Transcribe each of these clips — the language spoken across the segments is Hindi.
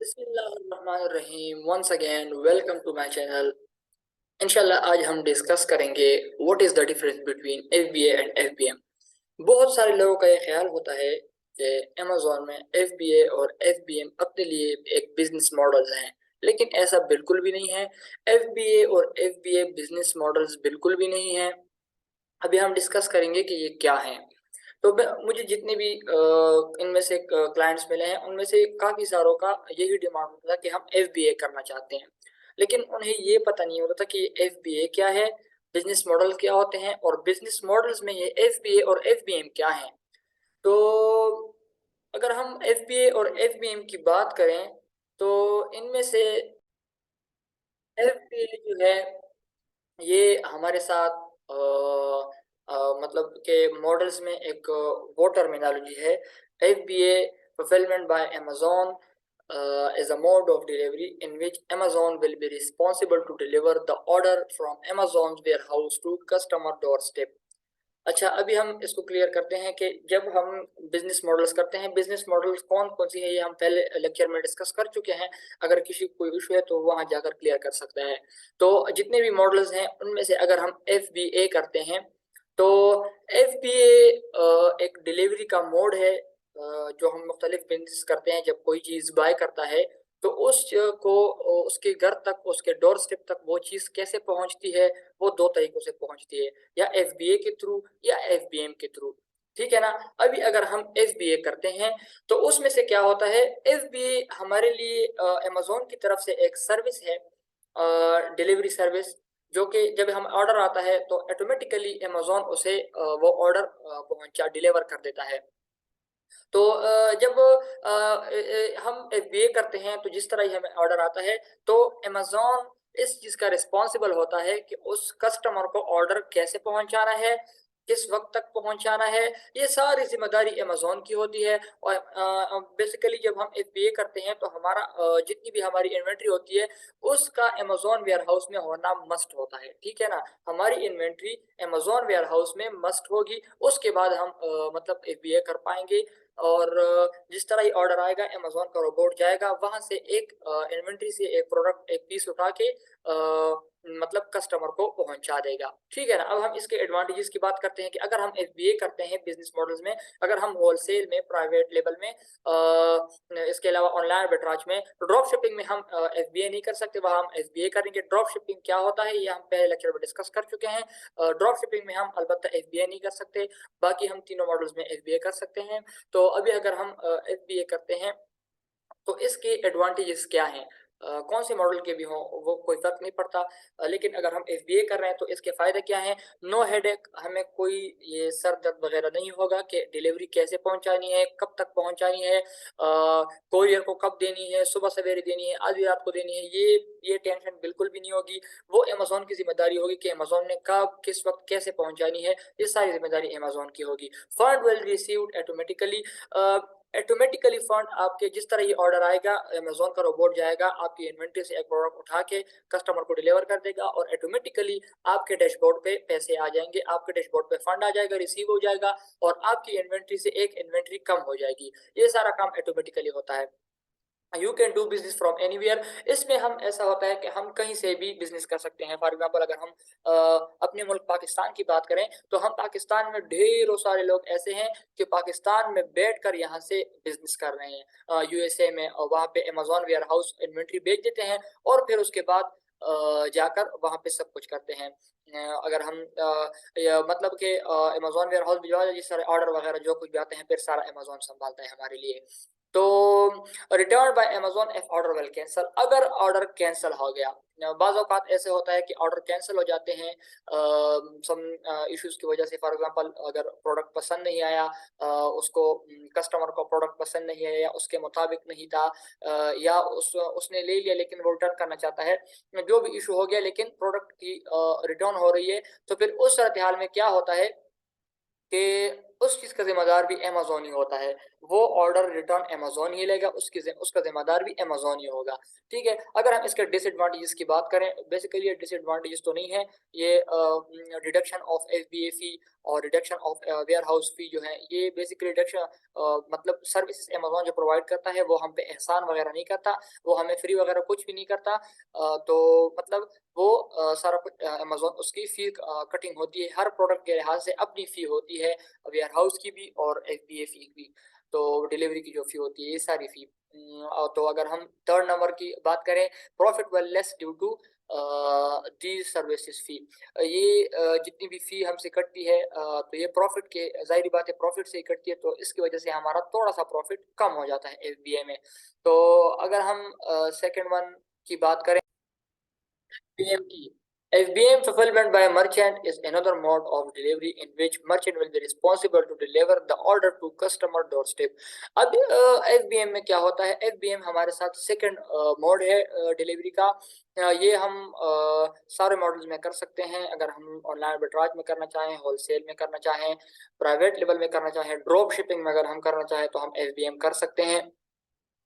बिस्मिल्लाहिर्रहमानिर्रहीम। Once again welcome to my channel. इंशाल्लाह आज हम डिस्कस करेंगे what is the difference between FBA and FBM. बहुत सारे लोगों का ये ख्याल होता है कि अमेज़न में एफबीए और एफबीएम अपने लिए एक बिजनेस मॉडल्स हैं, लेकिन ऐसा बिल्कुल भी नहीं है। एफबीए और एफबीए बिजनेस मॉडल्स बिल्कुल भी नहीं है। अभी हम डिस्कस करेंगे कि ये क्या है। तो मुझे जितने भी इनमें से क्लाइंट्स मिले हैं उनमें से काफ़ी सारों का यही डिमांड होता था कि हम एफबीए करना चाहते हैं, लेकिन उन्हें ये पता नहीं होता था कि एफबीए क्या है, बिजनेस मॉडल क्या होते हैं और बिजनेस मॉडल्स में ये एफबीए और एफबीएम क्या है। तो अगर हम एफबीए और एफबीएम की बात करें तो इनमें से एफबीए जो है ये हमारे साथ मतलब के मॉडल्स में एक वो टर्मिनोलॉजी है। FBA fulfillment by Amazon is a mode of delivery in which Amazon will be responsible to deliver the order from Amazon's warehouse to customer doorstep। अच्छा, अभी हम इसको क्लियर करते हैं कि जब हम बिजनेस मॉडल्स करते हैं, बिजनेस मॉडल्स कौन कौन सी है ये हम पहले लेक्चर में डिस्कस कर चुके हैं। अगर किसी को कोई इशू है तो वहां जाकर क्लियर कर सकता है। तो जितने भी मॉडल्स हैं उनमें से अगर हम एफ बी ए करते हैं तो एफ बी ए एक डिलीवरी का मोड है जो हम मुख्तलिफ बिजनेस करते हैं। जब कोई चीज़ बाय करता है तो उस को उसके घर तक, उसके डोर स्टेप तक वो चीज़ कैसे पहुंचती है, वो दो तरीकों से पहुंचती है, या एफबीए के थ्रू या एफबीएम के थ्रू। ठीक है ना। अभी अगर हम एफबीए करते हैं तो उसमें से क्या होता है, एफबीए हमारे लिए अमेजोन की तरफ से एक सर्विस है, डिलीवरी सर्विस, जो कि जब हम ऑर्डर आता है तो ऑटोमेटिकली अमेजोन उसे वो ऑर्डर पहुंचा डिलीवर कर देता है। तो जब हम एफबीए करते हैं तो जिस तरह ही हमें ऑर्डर आता है तो अमेजोन इस चीज़ का रिस्पॉन्सिबल होता है कि उस कस्टमर को ऑर्डर कैसे पहुंचाना है, किस वक्त तक पहुंचाना है, ये सारी जिम्मेदारी अमेजोन की होती है। और बेसिकली जब हम एफबीए करते हैं तो हमारा जितनी भी हमारी इन्वेंट्री होती है उसका अमेजोन वेयर हाउस में होना मस्ट होता है। ठीक है ना। हमारी इन्वेंट्री अमेजोन वेयर हाउस में मस्ट होगी, उसके बाद हम मतलब एफबीए कर पाएंगे। और जिस तरह ही ऑर्डर आएगा अमेजोन का रोबोट जाएगा वहां से एक इन्वेंट्री से एक प्रोडक्ट, एक पीस उठा के मतलब कस्टमर को पहुंचा देगा। ठीक है ना। अब हम इसके एडवांटेजेस की बात करते हैं कि अगर हम एफबीए करते हैं बिजनेस मॉडल्स में, अगर हम होलसेल में, प्राइवेट लेवल में, इसके अलावा ऑनलाइन आर्बिट्राज में, तो ड्रॉप शिपिंग में हम एफबीए नहीं कर सकते, वहां हम एफबीए करेंगे। ड्रॉप शिपिंग क्या होता है ये हम पहले लेक्चर में डिस्कस कर चुके हैं। ड्रॉप शिपिंग में हम अलबत्ता एफबीए नहीं कर सकते, बाकी हम तीनों मॉडल्स में एफबीए कर सकते हैं। तो अभी अगर हम एफबीए करते हैं तो इसके एडवांटेजेस क्या हैं। कौन से मॉडल के भी हों वो कोई फर्क नहीं पड़ता। लेकिन अगर हम एफबीए कर रहे हैं तो इसके फायदे क्या हैं। नो हेडेक, हमें कोई ये सर दर्द वगैरह नहीं होगा कि डिलीवरी कैसे पहुंचानी है, कब तक पहुंचानी है, कोरियर को कब देनी है, सुबह सवेरे देनी है, आधी रात को देनी है, ये टेंशन बिल्कुल भी नहीं होगी। वो अमेजोन की जिम्मेदारी होगी कि अमेजोन ने कब, किस वक्त, कैसे पहुंचानी है, ये सारी जिम्मेदारी अमेजोन की होगी। Fund will received automatically. Automatically fund आपके, जिस तरह ये ऑर्डर आएगा अमेजोन का रोबोट जाएगा आपकी इन्वेंट्री से एक प्रोडक्ट उठा के कस्टमर को डिलीवर कर देगा और ऑटोमेटिकली आपके डैशबोर्ड पे पैसे आ जाएंगे, आपके डैशबोर्ड पे फंड आ जाएगा, रिसीव हो जाएगा और आपकी इन्वेंट्री से एक इन्वेंट्री कम हो जाएगी। ये सारा काम ऑटोमेटिकली होता है। You can do business from anywhere. इसमें हम, ऐसा होता है कि हम कहीं से भी बिजनेस कर सकते हैं। फॉर एग्जांपल अगर हम अपने मुल्क पाकिस्तान की बात करें तो हम पाकिस्तान में ढेरों सारे लोग ऐसे हैं कि पाकिस्तान में बैठकर यहाँ से बिजनेस कर रहे हैं यूएसए में, और वहाँ पे अमेजोन वेयर हाउस इन्वेंट्री बेच देते हैं और फिर उसके बाद जाकर वहाँ पे सब कुछ करते हैं। अगर हम मतलब कि अमेजोन वेयर हाउस भिजवा, जिस सारे ऑर्डर वगैरह जो कुछ भी आते हैं फिर सारा अमेजोन संभालता है हमारे लिए। तो return bye Amazon if order will cancel, अगर ऑर्डर कैंसिल हो गया, बाज़ औक़ात ऐसे होता है कि ऑर्डर कैंसिल हो जाते हैं सम इश्यूज की वजह से। फॉर एग्जांपल अगर प्रोडक्ट पसंद नहीं आया, उसको कस्टमर को प्रोडक्ट पसंद नहीं आया या उसके मुताबिक नहीं था, या उसने ले लिया लेकिन वो रिटर्न करना चाहता है, जो भी इशू हो गया लेकिन प्रोडक्ट की रिटर्न हो रही है, तो फिर उस सूरत हाल में क्या होता है कि उस चीज़ का ज़िम्मेदार भी अमेज़न ही होता है। वो ऑर्डर रिटर्न अमेज़न ही लेगा, उसका ज़िम्मेदार भी अमेज़न ही होगा, ठीक है? अगर हम इसके डिसएडवांटेजेस की बात करें, बेसिकली ये डिसएडवांटेजेस तो नहीं है, ये रिडक्शन ऑफ एफबीए फ़ी और रिडक्शन ऑफ वेयरहाउस फ़ी जो है, ये बेसिकली रिडक्शन मतलब सर्विसेज़ अमेज़न जो प्रोवाइड करता है, वो हम पे एहसान वगैरह नहीं करता, वो हमें फ्री वगैरह कुछ भी नहीं करता। तो मतलब वो सारा कुछ अमेज़न उसकी फ़ी कटिंग होती है, हर प्रोडक्ट के लिहाज से अपनी फ़ी होती है, वेयरहाउस की भी और एफबीए फ़ी की। तो डिलीवरी की जो फ़ी होती है, ये सारी फ़ी। तो अगर हम थर्ड नंबर की बात करें, प्रॉफिट व less due to these services fee. ये जितनी भी फ़ी हमसे कटती है, तो ये प्रॉफिट के ज़ाहिर-सी बात है प्रॉफिट से ही कटती है, तो इसकी वजह से हमारा थोड़ा-सा प्रॉफिट कम हो जाता है एफबीए में। तो अगर हम सेकंड वन की बात करें, FBM. FBM fulfillment by a merchant is another mode of delivery in which merchant will be responsible to deliver the order to customer doorstep. अब FBM में क्या होता है? FBM हमारे साथ सेकंड मोड है डिलीवरी का। ये हम सारे मॉडल्स में कर सकते हैं। अगर हम ऑनलाइन आर्बिट्राज में करना चाहें, होलसेल में करना चाहें, प्राइवेट लेवल में करना चाहें, ड्रॉप शिपिंग में अगर हम करना चाहें, तो हम FBM कर सकते हैं।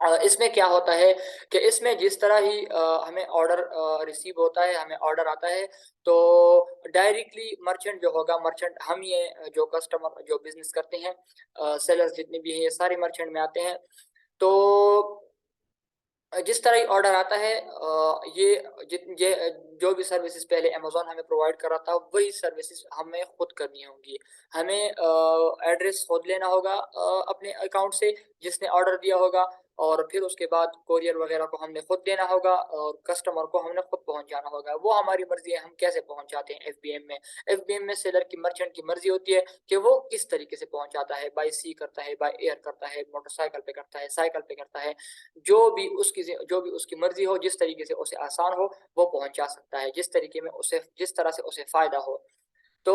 इसमें क्या होता है कि इसमें जिस तरह ही हमें ऑर्डर रिसीव होता है, हमें ऑर्डर आता है, तो डायरेक्टली मर्चेंट जो होगा, मर्चेंट हम ये जो कस्टमर जो बिजनेस करते हैं, सेलर्स जितने भी हैं, ये सारे मर्चेंट में आते हैं। तो जिस तरह ही ऑर्डर आता है, ये जो भी सर्विसेज पहले अमेज़न हमें प्रोवाइड कर रहा था, वही सर्विसेज हमें खुद करनी होंगी। हमें एड्रेस खुद लेना होगा अपने अकाउंट से जिसने ऑर्डर दिया होगा, और फिर उसके बाद कोरियर वगैरह को हमने खुद देना होगा और कस्टमर को हमने खुद पहुंचाना होगा। वो हमारी मर्जी है हम कैसे पहुंचाते हैं एफबीएम में। एफबीएम में सेलर की, मर्चेंट की मर्जी होती है कि वो किस तरीके से पहुंचाता है, बाय सी करता है, बाय एयर करता है, मोटरसाइकिल पे करता है, साइकिल पे करता है। जो भी उसकी मर्जी हो, जिस तरीके से उसे आसान हो, वो पहुंचा सकता है, जिस तरीके में उसे, जिस तरह से उसे फायदा हो। तो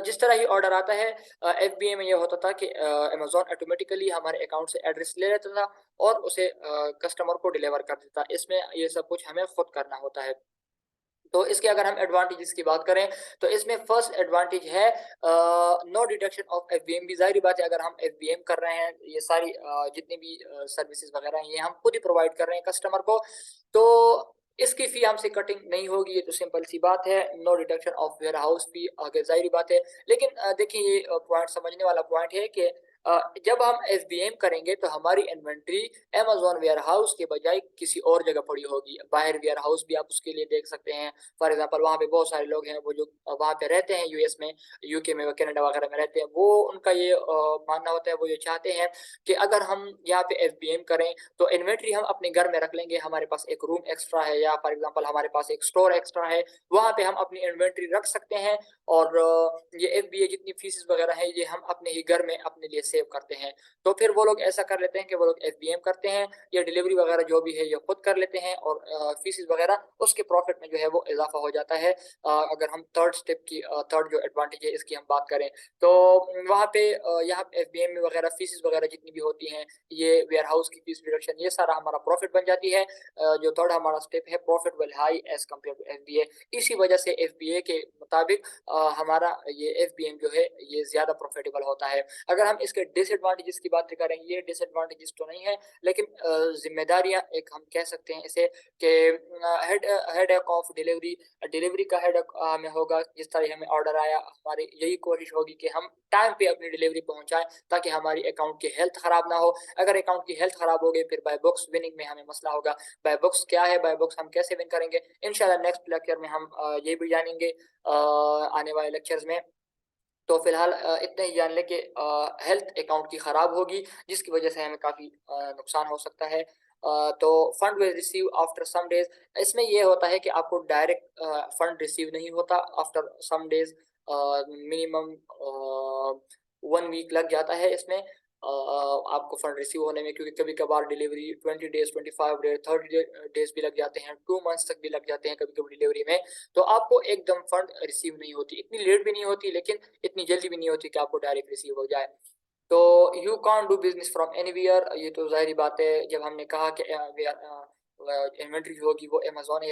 जिस तरह ही ऑर्डर आता है, एफबीए में ये होता था कि अमेज़न ऑटोमेटिकली हमारे अकाउंट से एड्रेस ले लेता था और उसे कस्टमर को डिलीवर कर देता। इसमें ये सब कुछ हमें खुद करना होता है। तो इसके अगर हम एडवांटेजेस की बात करें, तो इसमें फर्स्ट एडवांटेज है नो डिडक्शन ऑफ एफबीएम। भी जाहिर बात है, अगर हम एफबीएम कर रहे हैं, ये सारी जितनी भी सर्विसेज वगैरह हैं, ये हम खुद ही प्रोवाइड कर रहे हैं कस्टमर को, तो इसकी फी हमसे कटिंग नहीं होगी। ये तो सिंपल सी बात है। No deduction of warehouse fee, आगे जाहिर बात है। लेकिन देखिए, ये पॉइंट समझने वाला पॉइंट है कि जब हम एफबीएम करेंगे तो हमारी इन्वेंट्री अमेज़न वेयरहाउस के बजाय किसी और जगह पड़ी होगी। बाहर वेयरहाउस भी आप उसके लिए देख सकते हैं। फॉर एग्जांपल, वहाँ पे बहुत सारे लोग हैं, वो जो वहाँ पे रहते हैं यूएस में, यूके में, कनाडा वगैरह में रहते हैं, वो उनका ये मानना होता है, वो ये चाहते हैं कि अगर हम यहाँ पे एफबीएम करें तो इन्वेंट्री हम अपने घर में रख लेंगे, हमारे पास एक रूम एक्स्ट्रा है, या फॉर एग्जांपल हमारे पास एक स्टोर एक्स्ट्रा है, वहाँ पे हम अपनी इन्वेंट्री रख सकते हैं। और ये एफबीए जितनी फीस वगैरह है, ये हम अपने ही घर में अपने लिए सेव करते हैं। तो फिर वो लोग ऐसा कर लेते हैं कि वो लोग एफबीएम करते हैं, ये डिलीवरी वगैरह जो भी है ये खुद कर लेते हैं, और फीस वगैरह उसके प्रॉफिट में जो है वो इजाफा हो जाता है। अगर हम थर्ड स्टेप की, थर्ड जो एडवांटेज है इसकी हम बात करें, तो वहाँ पे यहाँ एफबीएम में वगैरह फीस वगैरह जितनी भी होती हैं, ये वेयर हाउस की फीस रिडक्शन, ये सारा हमारा प्रॉफिट बन जाती है। जो थर्ड हमारा स्टेप है, profit will high as compare to FBA. इसी वजह से एफबीए के मुताबिक हमारा ये एफबीएम जो है ये ज्यादा प्रॉफिटेबल होता है। अगर हम इसके डिसएडवांटेजेस की बात करें, ये डिसएडवांटेजेस तो नहीं है, लेकिन जिम्मेदारियां एक हम कह सकते हैं इसे कि हेड ऑफ डिलीवरी, डिलीवरी का हेड हमें होगा। जिस तरह हमें ऑर्डर आया, हमारी यही कोशिश होगी कि हम टाइम पे अपनी डिलीवरी पहुंचाएं, ताकि हमारी अकाउंट की हेल्थ खराब ना हो। अगर अकाउंट की हेल्थ खराब हो गई, फिर बाय बुक्स विनिंग में हमें मसला होगा। बाय बुक्स क्या है, बाय बुक्स हम कैसे विन करेंगे, इंशाल्लाह नेक्स्ट लेक्चर में हम ये भी जानेंगे आने वाले लेक्चर्स में। तो फिलहाल इतना ही जान लें कि हेल्थ अकाउंट की ख़राब होगी, जिसकी वजह से हमें काफ़ी नुकसान हो सकता है। तो fund will receive after some days. इसमें ये होता है कि आपको डायरेक्ट फंड रिसीव नहीं होता, after some days minimum 1 week लग जाता है इसमें आपको फंड रिसीव होने में, क्योंकि कभी कभार डिलीवरी 20 डेज, 25 डेज, 30 डेज भी लग जाते हैं, 2 मंथ्स तक भी लग जाते हैं कभी कभी डिलीवरी में। तो आपको एकदम फंड रिसीव नहीं होती, इतनी लेट भी नहीं होती, लेकिन इतनी जल्दी भी नहीं होती कि आपको डायरेक्ट रिसीव हो जाए। तो you can't do business from anywhere, ये तो जाहिर बात है। जब हमने कहा कि इन्वेंट्री जो होगी वो अमेज़न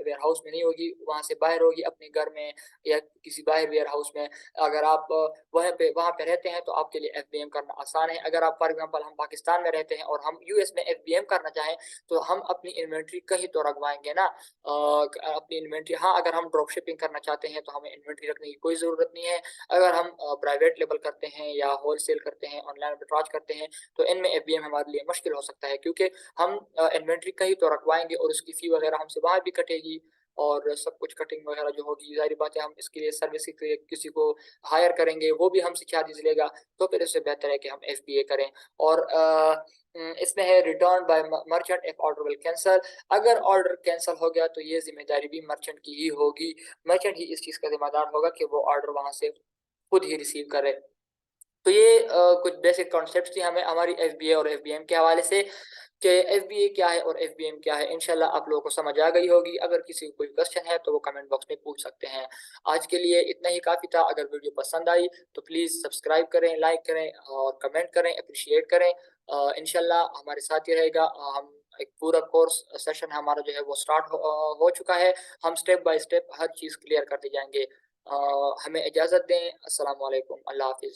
वेयर हाउस में नहीं होगी, वहाँ से बाहर होगी अपने घर में या किसी बाहर वेयर हाउस में। अगर आप वहाँ पे रहते हैं तो आपके लिए एफबीएम करना आसान है। अगर आप फॉर एग्जांपल हम पाकिस्तान में रहते हैं और हम यूएस में एफबीएम करना चाहें तो हम अपनी इन्वेंट्री कहीं तो रखवाएंगे ना। अपनी इन्वेंट्री, हाँ, अगर हम ड्रॉप शिपिंग करना चाहते हैं तो हमें इन्वेंट्री रखने की कोई ज़रूरत नहीं है। अगर हम प्राइवेट लेवल करते हैं या होलसेल करते हैं, ऑनलाइन आर्बिट्राज करते हैं, तो इनमें एफबीएम हमारे लिए मुश्किल हो सकता है, क्योंकि हम इन्वेंट्री कहीं तो रखवाएंगे और उसकी फ़ी वगैरह हमसे वहाँ भी कटेगी और सब कुछ कटिंग वगैरह जो होगी, ज़ाहिर बात है हम इसके लिए सर्विस के लिए किसी को हायर करेंगे, वो भी हमसे चार्जेस लेगा। तो फिर इससे बेहतर है कि हम एफबीए करें। और इसमें है return bye merchant if order will cancel. अगर ऑर्डर कैंसिल हो गया तो ये जिम्मेदारी भी मर्चेंट की ही होगी। मर्चेंट ही इस चीज़ का जिम्मेदार होगा कि वो ऑर्डर वहां से खुद ही रिसीव करे। तो ये कुछ बेसिक कॉन्सेप्ट्स थी हमें हमारी एफबीए और एफबीएम के हवाले से, कि एफबीए क्या है और एफबीएम क्या है। इंशाल्लाह आप लोगों को समझ आ गई होगी। अगर किसी को कोई क्वेश्चन है तो वो कमेंट बॉक्स में पूछ सकते हैं। आज के लिए इतना ही काफ़ी था। अगर वीडियो पसंद आई तो प्लीज़ सब्सक्राइब करें, लाइक करें और कमेंट करें, अप्रिशिएट करें। इंशाल्लाह हमारे साथ ही रहेगा। हम एक पूरा कोर्स सेशन हमारा जो है वो स्टार्ट हो चुका है। हम step by step her cheese clear करते जाएंगे। हमें इजाज़त दें। अस्सलाम वालेकुम, अल्लाह हाफिज़।